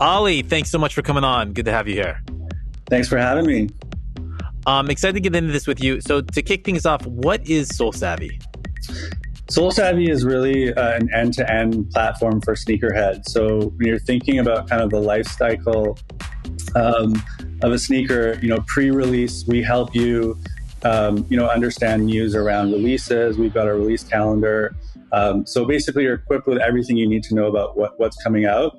Ali, thanks so much for coming on. Good to have you here. Thanks for having me. I'm excited to get into this with you. So to kick things off, what is Solesavy? Solesavy is really an end-to-end platform for sneakerheads. So when you're thinking about kind of the life cycle of a sneaker, pre-release, we help you, understand news around releases. We've got a release calendar. So basically, you're equipped with everything you need to know about what's coming out.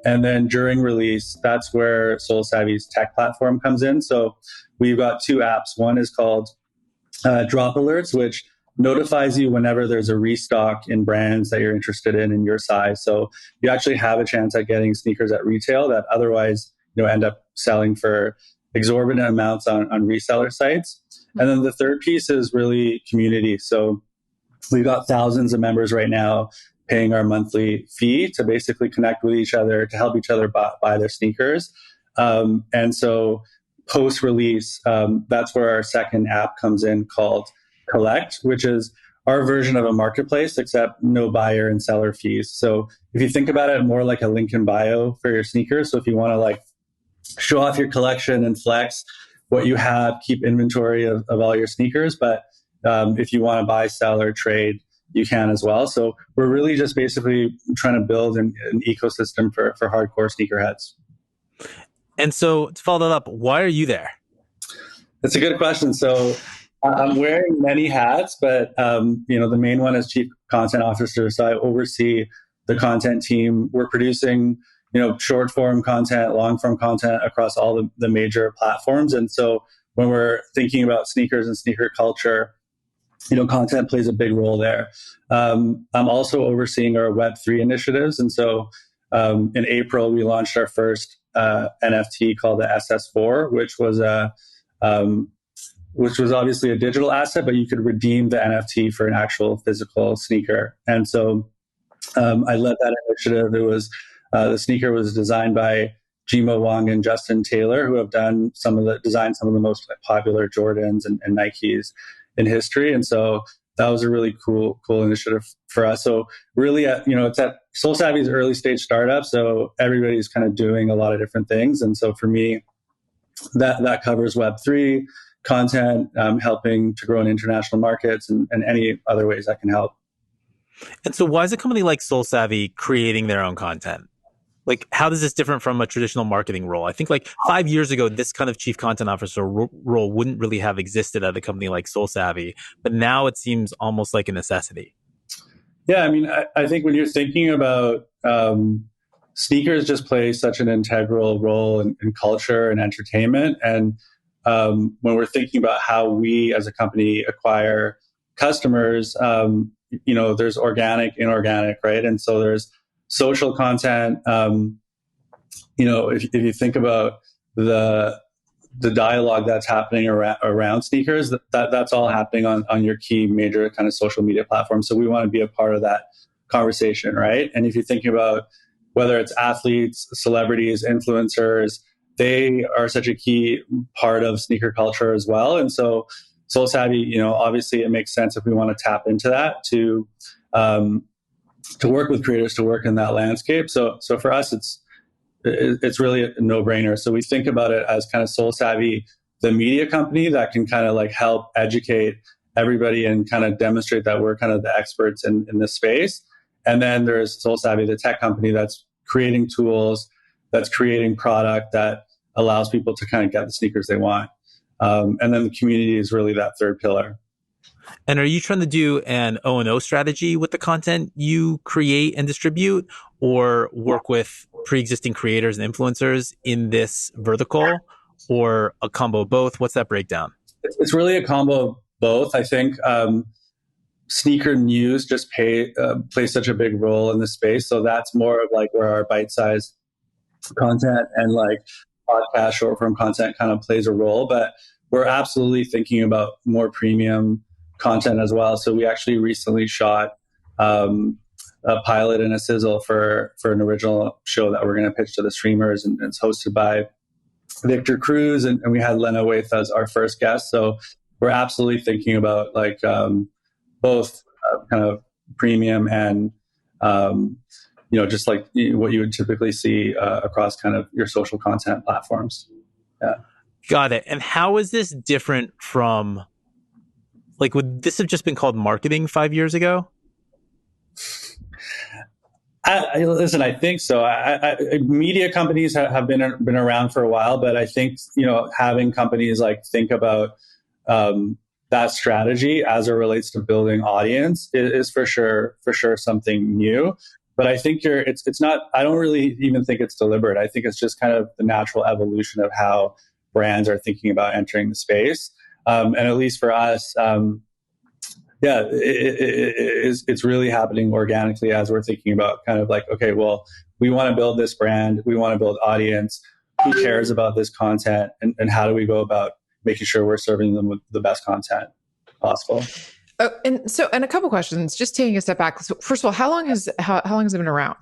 And then during release, that's where Solesavy's tech platform comes in. So we've got two apps. One is called Drop Alerts, which notifies you whenever there's a restock in brands that you're interested in your size. So you actually have a chance at getting sneakers at retail that otherwise end up selling for exorbitant amounts on reseller sites. And then the third piece is really community. So we've got thousands of members right now paying our monthly fee to basically connect with each other, to help each other buy their sneakers. And so post-release, that's where our second app comes in called Collect, which is our version of a marketplace, except no buyer and seller fees. So if you think about it more like a link in bio for your sneakers, so if you want to show off your collection and flex what you have, keep inventory of all your sneakers, but if you want to buy, sell, or trade, you can as well. So we're really just basically trying to build an ecosystem for hardcore sneakerheads. And so to follow that up, why are you there? That's a good question. So I'm wearing many hats, but the main one is Chief Content Officer. So I oversee the content team. We're producing short form content, long form content across all the major platforms. And so when we're thinking about sneakers and sneaker culture, content plays a big role there. I'm also overseeing our Web3 initiatives. And so in April, we launched our first NFT called the SS4, which was obviously a digital asset, but you could redeem the NFT for an actual physical sneaker. And so I led that initiative. It was the sneaker was designed by Jimo Wong and Justin Taylor, who have designed some of the most popular Jordans and Nikes in history. And so that was a really cool initiative for us. So really, it's at Solesavy's early stage startup. So everybody's kind of doing a lot of different things. And so for me, that covers Web3 content, helping to grow in international markets and any other ways that can help. And so why is a company like Solesavy creating their own content? How does this different from a traditional marketing role? I think 5 years ago, this kind of chief content officer role wouldn't really have existed at a company like Solesavy, but now it seems almost like a necessity. Yeah, I mean, I think when you're thinking about sneakers just play such an integral role in culture and entertainment. And when we're thinking about how we as a company acquire customers, there's organic, inorganic, right? And so there's social content. If you think about the dialogue that's happening around sneakers, that's all happening on your key major kind of social media platforms. So we want to be a part of that conversation, right? And if you're thinking about whether it's athletes, celebrities, influencers, they are such a key part of sneaker culture as well. And so Solesavy, obviously it makes sense if we want to tap into that to work with creators, to work in that landscape. So for us, it's really a no-brainer. So we think about it as kind of Solesavy, the media company that can kind of help educate everybody and kind of demonstrate that we're kind of the experts in this space. And then there's Solesavy, the tech company that's creating tools, that's creating product that allows people to kind of get the sneakers they want. And then the community is really that third pillar. And are you trying to do an O&O strategy with the content you create and distribute, or work with pre-existing creators and influencers in this vertical, or a combo of both? What's that breakdown? It's really a combo of both. I think sneaker news just plays such a big role in the space. So that's more of where our bite-sized content and podcast short form content kind of plays a role. But we're absolutely thinking about more premium content as well. So we actually recently shot a pilot and a sizzle for an original show that we're going to pitch to the streamers, and it's hosted by Victor Cruz, and we had Lena Waithe as our first guest. So we're absolutely thinking about both kind of premium and just like what you would typically see across kind of your social content platforms. Yeah. Got it. And how is this different from, like, would this have just been called marketing 5 years ago? Listen, I think so. Media companies have been around for a while, but I think having companies like think about that strategy as it relates to building audience is for sure something new. But I think it's not. I don't really even think it's deliberate. I think it's just kind of the natural evolution of how brands are thinking about entering the space. And at least for us, it's really happening organically as we're thinking about kind of like, okay, well, we want to build this brand, we want to build audience, who cares about this content, and how do we go about making sure we're serving them with the best content possible. Oh, and a couple questions, just taking a step back. So first of all, how long has it been around,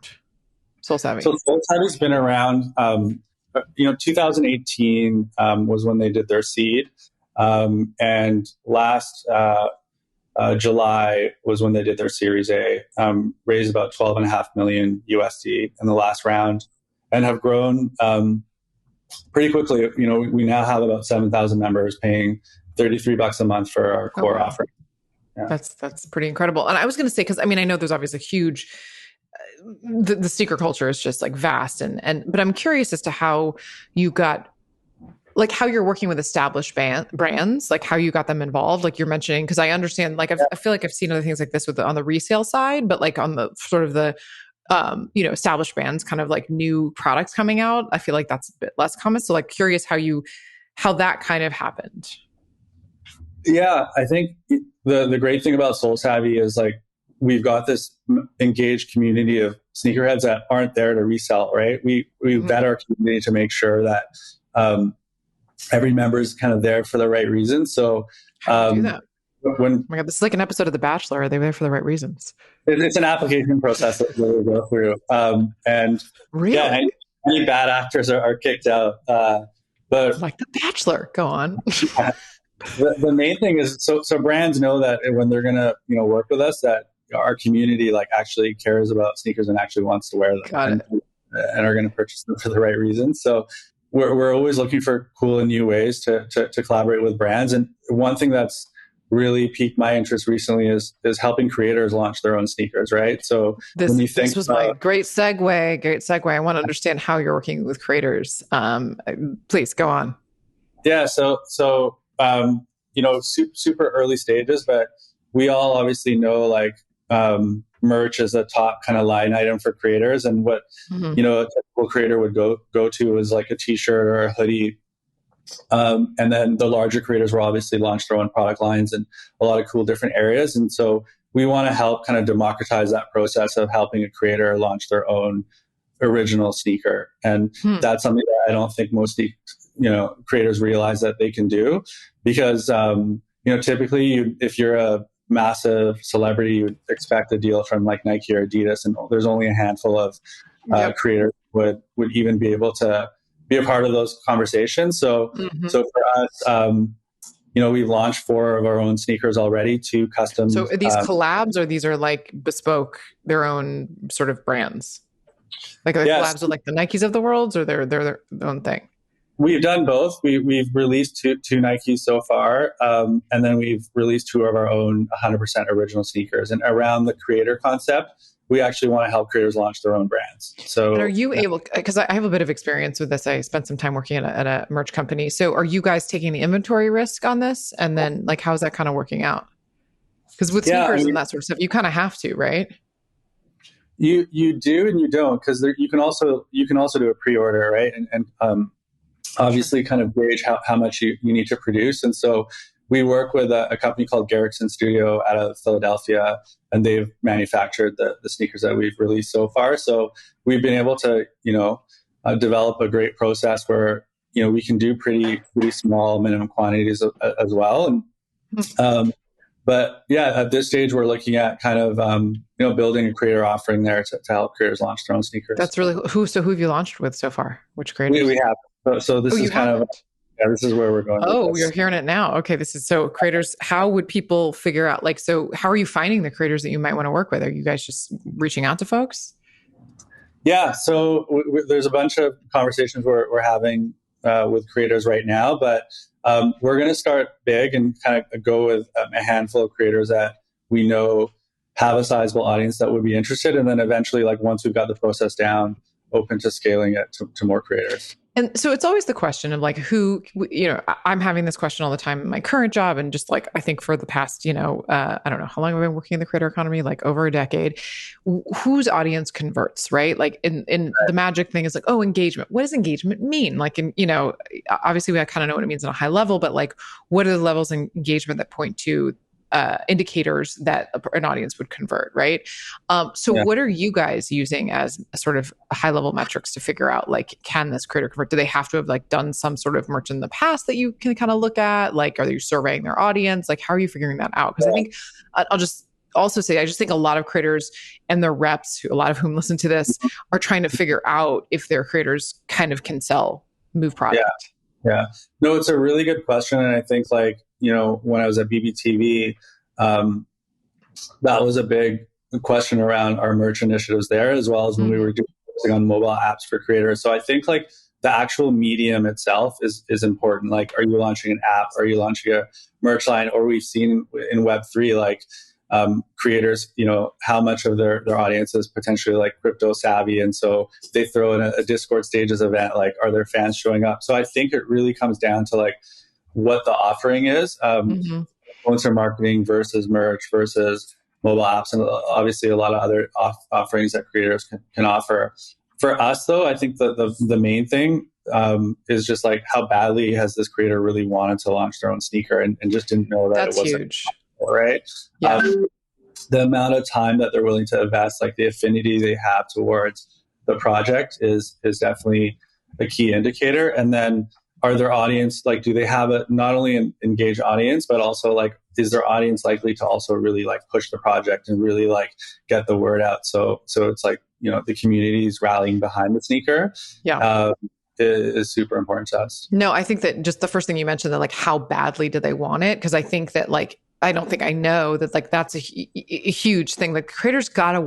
Solesavy? So Solesavy's been around, 2018 was when they did their seed. And last July was when they did their Series A, raised about 12.5 million USD in the last round, and have grown pretty quickly. We now have about 7,000 members paying $33 a month for our core offering. Yeah. That's pretty incredible. And I was going to say, because I know there's obviously huge, the sneaker culture is just like vast, but I'm curious as to how you got, like how you're working with established brands, like how you got them involved, like you're mentioning, because I understand, like I feel like I've seen other things like this on the resale side, but like on the sort of the established brands, kind of like new products coming out, I feel like that's a bit less common. So like curious how that kind of happened. Yeah, I think the great thing about Solesavy is like we've got this engaged community of sneakerheads that aren't there to resell, right? We vet our community to make sure that every member is kind of there for the right reasons. So how do you do that? Oh my God, this is like an episode of The Bachelor. Are they there for the right reasons? It's an application process that we go through. And really? Yeah, any bad actors are kicked out. But like The Bachelor, go on. The main thing is so brands know that when they're gonna work with us, that our community like actually cares about sneakers and actually wants to wear them and are going to purchase them for the right reasons. So we're always looking for cool and new ways to collaborate with brands. And one thing that's really piqued my interest recently is helping creators launch their own sneakers, right? So this was my great segue. I want to understand how you're working with creators. Please go on. Yeah. So super early stages, but we all obviously know like merch is a top kind of line item for creators. And what, a typical creator would go to is like a t-shirt or a hoodie. And then the larger creators will obviously launch their own product lines in a lot of cool different areas. And so we want to help kind of democratize that process of helping a creator launch their own original sneaker. And that's something that I don't think most creators realize that they can do, because typically if you're a massive celebrity, you would expect a deal from like Nike or Adidas, and there's only a handful of creators would even be able to be a part of those conversations. So for us, we've launched 4 of our own sneakers already, 2 custom. So are these collabs, or these are like bespoke, their own sort of brands? Like collabs with like the Nikes of the world, or they're their own thing? We've done both. We've released two Nikes so far, and then we've released 2 of our own 100% original sneakers. And around the creator concept, we actually want to help creators launch their own brands. So, and are you able? Because I have a bit of experience with this. I spent some time working at a merch company. So, are you guys taking the inventory risk on this? And then, like, how's that kind of working out? Because with sneakers and that sort of stuff, you kind of have to, right? You do and you don't, because you can also do a pre-order, right? And obviously kind of gauge how much you need to produce. And so we work with a company called Garrickson Studio out of Philadelphia, and they've manufactured the sneakers that we've released so far. So we've been able to, develop a great process where, we can do pretty small minimum quantities as well. And, but yeah, at this stage, we're looking at kind of, building a creator offering there to help creators launch their own sneakers. That's really who have you launched with so far? Which creators? We have. So this is kind of, this is where we're going. Oh, you're hearing it now. Okay. So creators, how would people figure out, how are you finding the creators that you might want to work with? Are you guys just reaching out to folks? Yeah, so there's a bunch of conversations we're having with creators right now, but we're going to start big and kind of go with a handful of creators that we know have a sizable audience that would be interested, and then eventually, like once we've got the process down, open to scaling it to more creators. And so it's always the question of like who, I'm having this question all the time in my current job. And just like, I think for the past, I don't know how long I've been working in the creator economy, like over a decade, whose audience converts, right? Like in the magic thing is like, oh, engagement. What does engagement mean? Like, obviously we kind of know what it means on a high level, but like, what are the levels of engagement that point to indicators that an audience would convert, right? So what are you guys using as a sort of high level metrics to figure out like, can this creator convert? Do they have to have like done some sort of merch in the past that you can kind of look at? Like, are you surveying their audience? Like, how are you figuring that out? Because I think I'll just also say, I just think a lot of creators and their reps, a lot of whom listen to this, are trying to figure out if their creators kind of can move product. Yeah. No, it's a really good question. And I think like, when I was at BBTV, that was a big question around our merch initiatives there, as well as when we were focusing on mobile apps for creators. So I think like the actual medium itself is important. Like, are you launching an app? Are you launching a merch line? Or we've seen in Web3, like creators, how much of their audience is potentially like crypto savvy. And so they throw in a Discord stages event, like, are their fans showing up? So I think it really comes down to like what the offering is, influencer marketing versus merch versus mobile apps, and obviously a lot of other offerings that creators can offer. For us, though, I think the main thing is just like how badly has this creator really wanted to launch their own sneaker and just didn't know that That's it wasn't huge. possible, right? Yeah. The amount of time that they're willing to invest, like the affinity they have towards the project is definitely a key indicator. And then are their audience, like, do they have not only an engaged audience, but also like, is their audience likely to also really like push the project and really like get the word out? So it's like, the community is rallying behind the sneaker. Yeah. Is super important to us. No, I think that just the first thing you mentioned, that like, how badly do they want it? Because I think that like, I don't think I know that like, that's a huge thing. Like creators gotta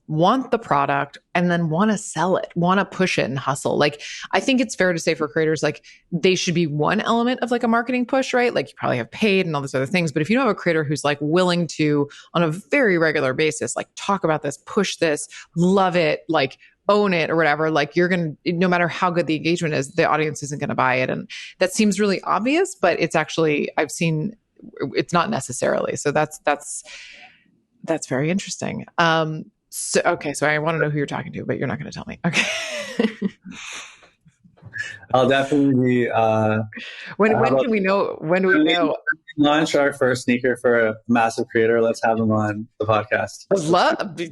want the product and then want to sell it, want to push it and hustle. Like, I think it's fair to say for creators, like they should be one element of like a marketing push, right? Like you probably have paid and all these other things. But if you don't have a creator who's like willing to, on a very regular basis, like talk about this, push this, love it, like own it or whatever, like you're going to, no matter how good the engagement is, the audience isn't going to buy it. And that seems really obvious, but it's actually, I've seen it's not necessarily. So that's very interesting. So I want to know who you're talking to, but you're not going to tell me. Okay. I'll definitely be. When can we know? When do we know? Launch our first sneaker for a massive creator. Let's have him on the podcast.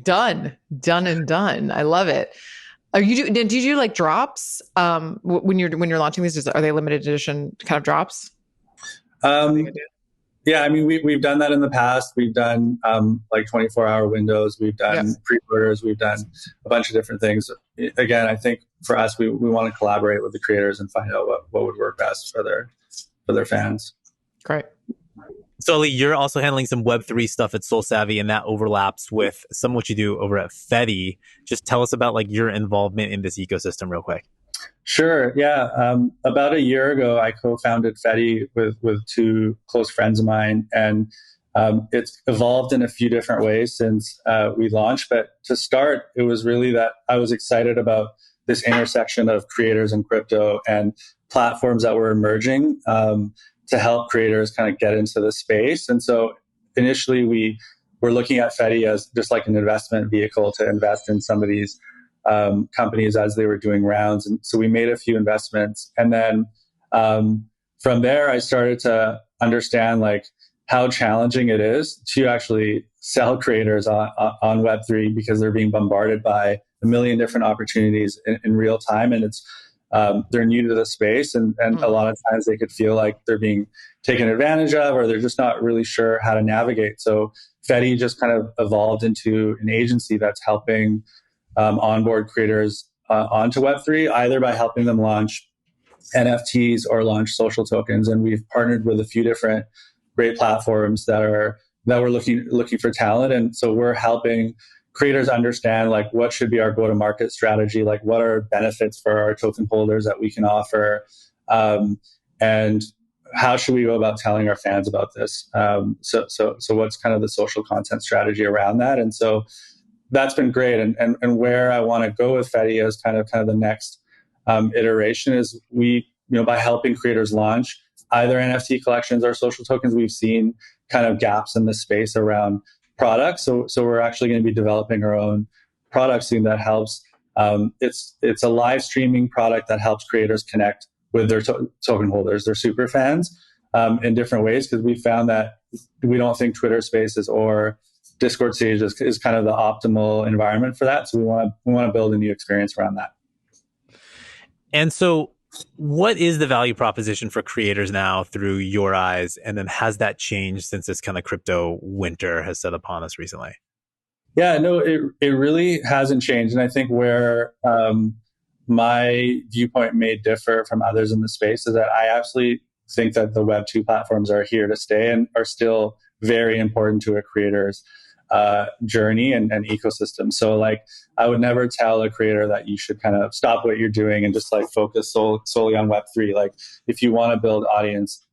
Done and done. I love it. Do you do like drops? When you're launching these, are they limited edition kind of drops? Yeah, I mean, we've done that in the past. We've done like 24-hour windows. We've done pre-orders. We've done a bunch of different things. Again, I think for us, we want to collaborate with the creators and find out what would work best for their fans. Great. So, Ali, you're also handling some Web3 stuff at Solesavy, and that overlaps with some of what you do over at Feti. Just tell us about like your involvement in this ecosystem real quick. Sure. Yeah. About a year ago, I co-founded Fetti with two close friends of mine, and it's evolved in a few different ways since we launched. But to start, it was really that I was excited about this intersection of creators and crypto and platforms that were emerging to help creators kind of get into the space. And so initially, we were looking at Fetti as just like an investment vehicle to invest in some of these companies as they were doing rounds. And so we made a few investments. And then from there, I started to understand like how challenging it is to actually sell creators on Web3 because they're being bombarded by a million different opportunities in real time. And it's they're new to the space. And a lot of times they could feel like they're being taken advantage of, or they're just not really sure how to navigate. So Fetti just kind of evolved into an agency that's helping onboard creators onto Web3, either by helping them launch NFTs or launch social tokens. And we've partnered with a few different great platforms that were looking for talent. And so we're helping creators understand like what should be our go-to-market strategy, like what are benefits for our token holders that we can offer, and how should we go about telling our fans about this? So what's kind of the social content strategy around that? And so that's been great. And where I want to go with Fetti as kind of the next iteration is by helping creators launch either NFT collections or social tokens, we've seen kind of gaps in the space around products. So we're actually going to be developing our own product soon that helps. It's a live streaming product that helps creators connect with their token holders, their super fans, in different ways, because we found that we don't think Twitter Spaces or Discord stage is kind of the optimal environment for that. So we want to build a new experience around that. And so what is the value proposition for creators now through your eyes? And then has that changed since this kind of crypto winter has set upon us recently? Yeah, no, it really hasn't changed. And I think where my viewpoint may differ from others in the space is that I absolutely think that the Web2 platforms are here to stay and are still very important to a creator's journey and ecosystem. So like, I would never tell a creator that you should kind of stop what you're doing and just like focus solely on Web3. Like if you want to build audience,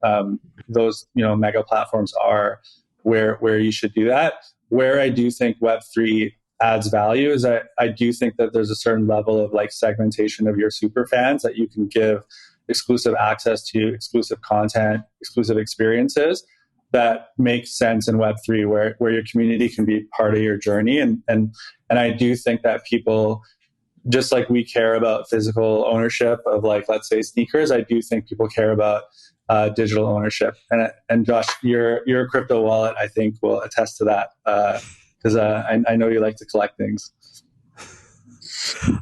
those, mega platforms are where you should do that. Where I do think Web3 adds value is that I do think that there's a certain level of like segmentation of your super fans that you can give exclusive access to exclusive content, exclusive experiences that makes sense in Web3, where your community can be part of your journey. And I do think that people, just like we care about physical ownership of like, let's say sneakers, I do think people care about digital ownership. And Josh, your crypto wallet, I think, will attest to that, because I know you like to collect things.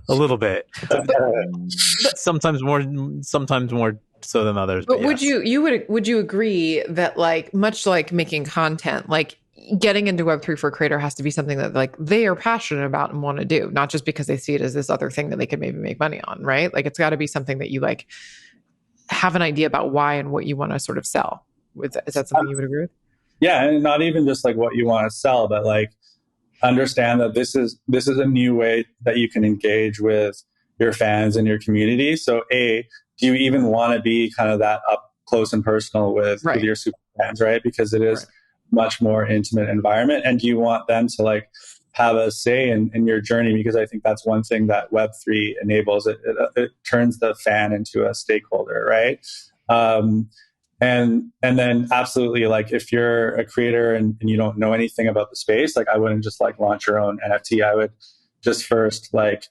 A little bit. Sometimes more so than others. But yes. would you agree that like much like making content, like getting into Web3 for a creator has to be something that like they are passionate about and want to do, not just because they see it as this other thing that they could maybe make money on, right? Like it's got to be something that you like have an idea about why and what you want to sort of sell. Is that something you would agree with? Yeah, and not even just like what you want to sell, but like understand that this is a new way that you can engage with your fans and your community. So do you even want to be kind of that up close and personal with your super fans, right? Because it is much more intimate environment. And do you want them to like have a say in your journey? Because I think that's one thing that Web3 enables. It turns the fan into a stakeholder, right? And then absolutely, like if you're a creator and you don't know anything about the space, like I wouldn't just like launch your own NFT. I would just first like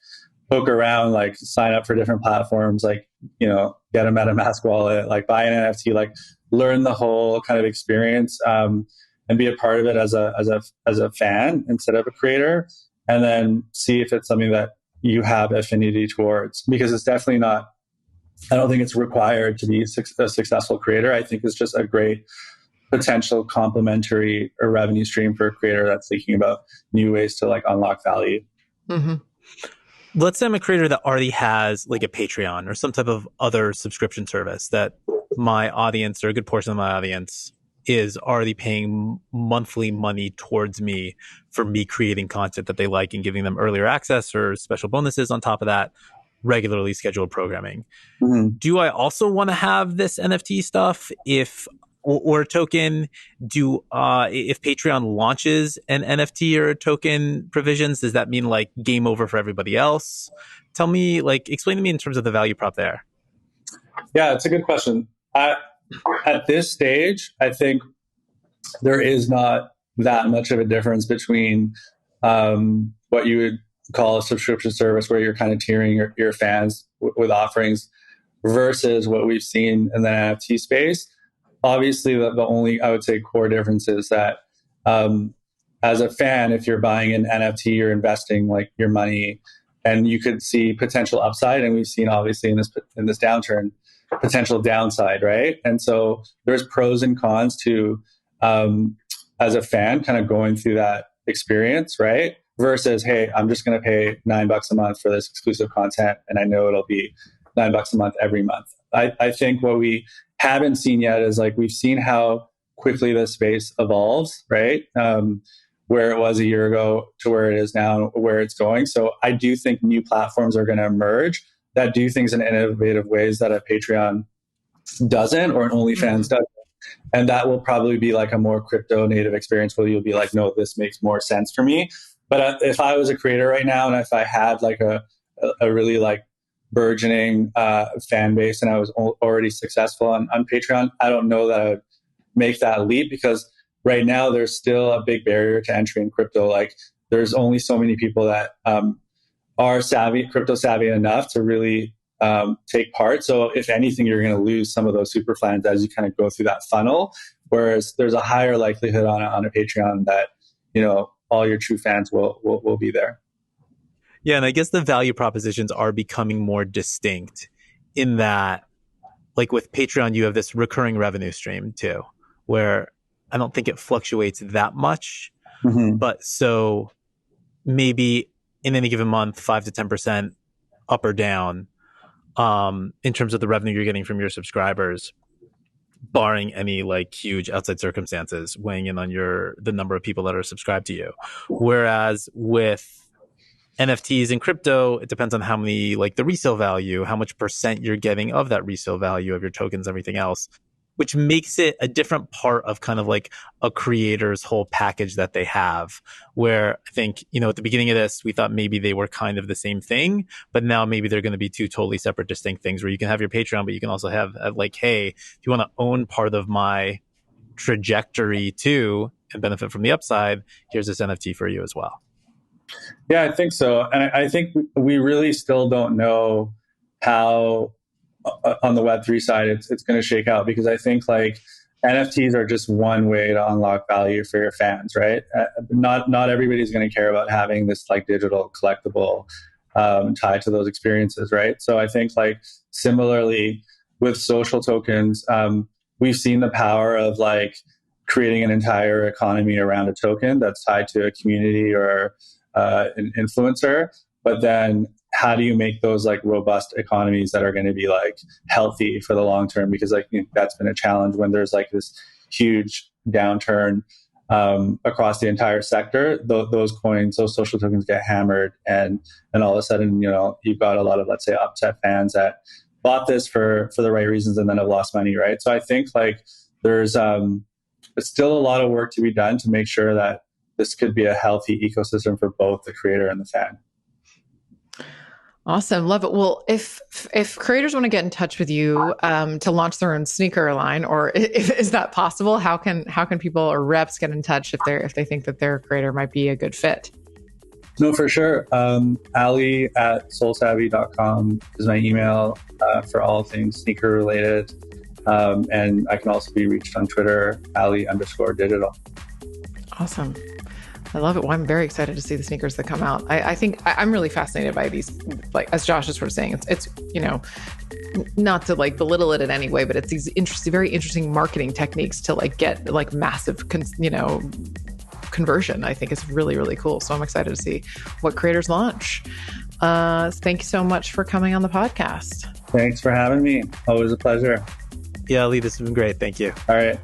poke around, like sign up for different platforms, like, get a MetaMask wallet, like buy an NFT, like learn the whole kind of experience, and be a part of it as a fan instead of a creator, and then see if it's something that you have affinity towards, because it's definitely not, I don't think it's required to be a successful creator. I think it's just a great potential complementary or revenue stream for a creator that's thinking about new ways to like unlock value. Mm-hmm. Let's say I'm a creator that already has like a Patreon or some type of other subscription service that my audience or a good portion of my audience is already paying monthly money towards me for me creating content that they like and giving them earlier access or special bonuses on top of that, regularly scheduled programming. Mm-hmm. Do I also want to have this NFT stuff or a token? If Patreon launches an NFT or a token provisions, does that mean like game over for everybody else? Tell me, like, explain to me in terms of the value prop there. Yeah, it's a good question. At this stage, I think there is not that much of a difference between what you would call a subscription service, where you're kind of tiering your fans with offerings, versus what we've seen in the NFT space. Obviously, the only, I would say, core difference is that as a fan, if you're buying an NFT, you're investing like your money, and you could see potential upside. And we've seen, obviously, in this downturn, potential downside, right? And so there's pros and cons to, as a fan, kind of going through that experience, right? Versus, hey, I'm just going to pay $9 a month for this exclusive content, and I know it'll be $9 a month every month. I think what we haven't seen yet is like we've seen how quickly the space evolves, right? where it was a year ago to where it is now and where it's going. So I do think new platforms are going to emerge that do things in innovative ways that a Patreon doesn't or an OnlyFans doesn't. And that will probably be like a more crypto native experience where you'll be like, no, this makes more sense for me. But if I was a creator right now and if I had like a really like burgeoning fan base and I was already successful on Patreon, I don't know that I would make that leap because right now there's still a big barrier to entry in crypto. Like there's only so many people that are crypto savvy enough to really take part. So if anything, you're going to lose some of those super fans as you kind of go through that funnel. Whereas there's a higher likelihood on a Patreon that, you know, all your true fans will be there. Yeah. And I guess the value propositions are becoming more distinct in that, like with Patreon, you have this recurring revenue stream too, where I don't think it fluctuates that much. Mm-hmm. But so maybe in any given month, 5 to 10% up or down in terms of the revenue you're getting from your subscribers, barring any like huge outside circumstances weighing in on the number of people that are subscribed to you. Whereas with NFTs and crypto, it depends on how many, like the resale value, how much percent you're getting of that resale value of your tokens, everything else, which makes it a different part of kind of like a creator's whole package that they have. Where I think, you know, at the beginning of this, we thought maybe they were kind of the same thing, but now maybe they're going to be two totally separate, distinct things where you can have your Patreon, but you can also have like, hey, if you want to own part of my trajectory too and benefit from the upside, here's this NFT for you as well. Yeah, I think so. And I think we really still don't know how on the Web3 side it's going to shake out, because I think like NFTs are just one way to unlock value for your fans, right? Not everybody's going to care about having this like digital collectible tied to those experiences, right? So I think like similarly with social tokens, we've seen the power of like creating an entire economy around a token that's tied to a community or an influencer, but then how do you make those like robust economies that are going to be like healthy for the long term? Because like that's been a challenge when there's like this huge downturn across the entire sector. Those coins, those social tokens get hammered, and all of a sudden, you know, you've got a lot of, let's say, upset fans that bought this for the right reasons and then have lost money, right? So I think like there's still a lot of work to be done to make sure that this could be a healthy ecosystem for both the creator and the fan. Awesome. Love it. Well, if creators want to get in touch with you to launch their own sneaker line, or is that possible? How can people or reps get in touch if they think that their creator might be a good fit? No, for sure. Ali at solesavy.com is my email for all things sneaker related. And I can also be reached on Twitter, Ali_digital. Awesome. I love it. Well, I'm very excited to see the sneakers that come out. I think I'm really fascinated by these, like, as Josh is sort of saying, it's you know, not to like belittle it in any way, but it's these very interesting marketing techniques to like get like massive, conversion. I think it's really, really cool. So I'm excited to see what creators launch. Thank you so much for coming on the podcast. Thanks for having me. Always a pleasure. Yeah, Ali, this has been great. Thank you. All right.